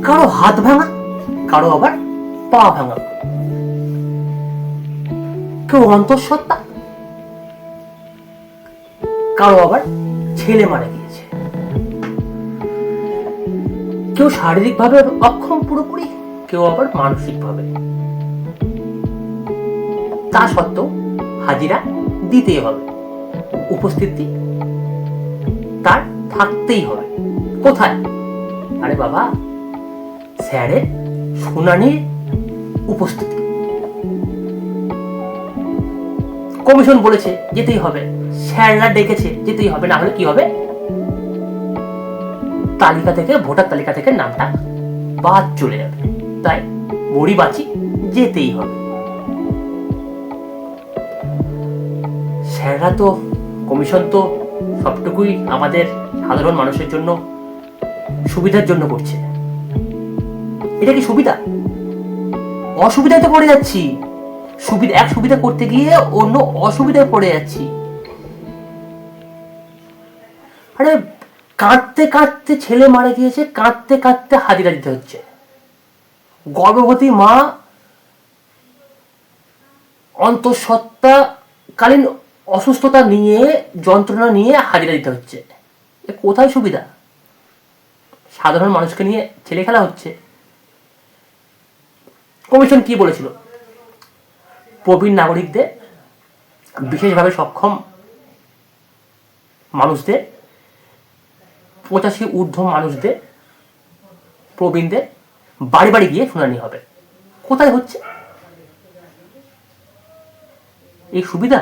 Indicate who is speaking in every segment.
Speaker 1: কারো হাত ভাঙা, কারো আবার পা ভাঙা, কেউ অন্তঃসত্ত্বা, কারো আবার ছেলে মারা গিয়েছে, কেউ শারীরিকভাবে অক্ষম পুরোপুরি, কেউ আবার মানসিকভাবে। তা সত্ত্বেও হাজিরা দিতেই হবে, উপস্থিতি তার থাকতেই হবে। কোথায়? আরে বাবা, স্যারের শুনানির উপস্থিতি। কমিশন বলেছে যেতেই হবে, স্যাররা ডেকেছে যেতেই হবে, না হলে কি হবে? তালিকা থেকে, ভোটার তালিকা থেকে নামটা বাদ চলে যাবে। তাই বড়ি বাঁচি যেতেই হবে। স্যাররা তো, কমিশন তো সবটুকুই আমাদের সাধারণ মানুষের জন্য, সুবিধার জন্য করছে। এটা কি সুবিধা? অসুবিধায় তো পড়ে যাচ্ছি। এক সুবিধা করতে গিয়ে অন্য অসুবিধায় পড়ে যাচ্ছি। আরে কাঁদতে কাঁদতে ছেলে মারা গিয়েছে, কাঁদতে কাঁদতে হাজিরা দিতে হচ্ছে। গর্ভবতী মা অন্তঃসত্ত্বাকালীন অসুস্থতা নিয়ে, যন্ত্রণা নিয়ে হাজিরা দিতে হচ্ছে। এ কোথায় সুবিধা? সাধারণ মানুষকে নিয়ে ছেলে খেলা হচ্ছে। কমিশন কি বলেছিল? প্রবীণ নাগরিকদের, বিশেষভাবে সক্ষম মানুষদের, 85 ঊর্ধ্ব মানুষদের, প্রবীণদের বাড়ি বাড়ি গিয়ে শুনানি হবে। কোথায় হচ্ছে এই সুবিধা?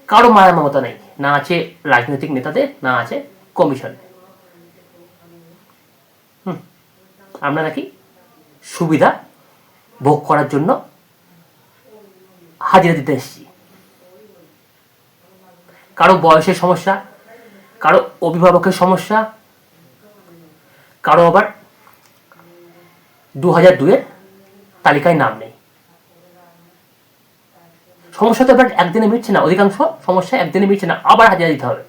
Speaker 1: কারো মায়া মমতা নেই, না আছে রাজনৈতিক নেতাদের, না আছে কমিশনে। আমরা নাকি সুবিধা ভোগ করার জন্য হাজিরা দিতে এসেছি। কারো বয়সের সমস্যা, কারো অভিভাবকের সমস্যা, কারো আবার 2002-এর তালিকায় নাম নেই। সমস্যা তো এবার একদিনে মিটছে না, অধিকাংশ সমস্যা একদিনে মিটছে না, আবার হাজিরা দিতে হবে।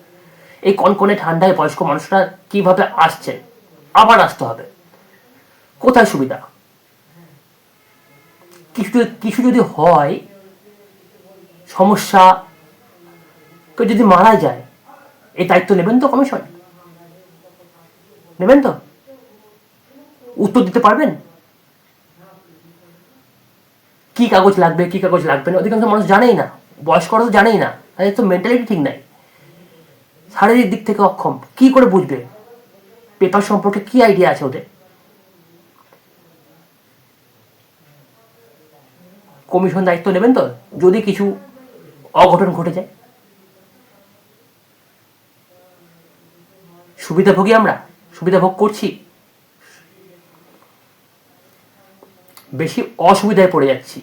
Speaker 1: এই কনকনে ঠান্ডায় বয়স্ক মানুষরা কিভাবে আসছে, আবার আসতে হবে। কোথায় সুবিধা? কিছু যদি হয়, সমস্যা, কেউ যদি মারা যায়, এই দায়িত্ব নেবেন তো কমিশন? নেবেন তো? উত্তর দিতে পারবেন? কি কাগজ লাগবে, কি কাগজ লাগবে না, অধিকাংশ মানুষ জানেই না, বয়স্করা তো জানেই না, তাদের তো মেন্টালিটি ঠিক নাই, শারীরিক দিক থেকে অক্ষম, কি করে বুঝবে? পেপার সম্পর্কে কি আইডিয়া আছে ওদের? কমিশন দায়িত্ব নেবেন তো যদি কিছু অঘটন ঘটে যায়? সুবিধাভোগী আমরা, সুবিধা ভোগ করছি, বেশি অসুবিধায় পড়ে যাচ্ছি।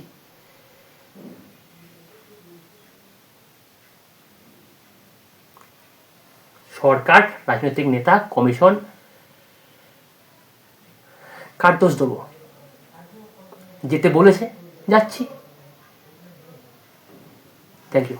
Speaker 1: সরকার, রাজনৈতিক নেতা, কমিশন, কার দোষ দেবো? যেতে বলেছে, যাচ্ছি। Thank you.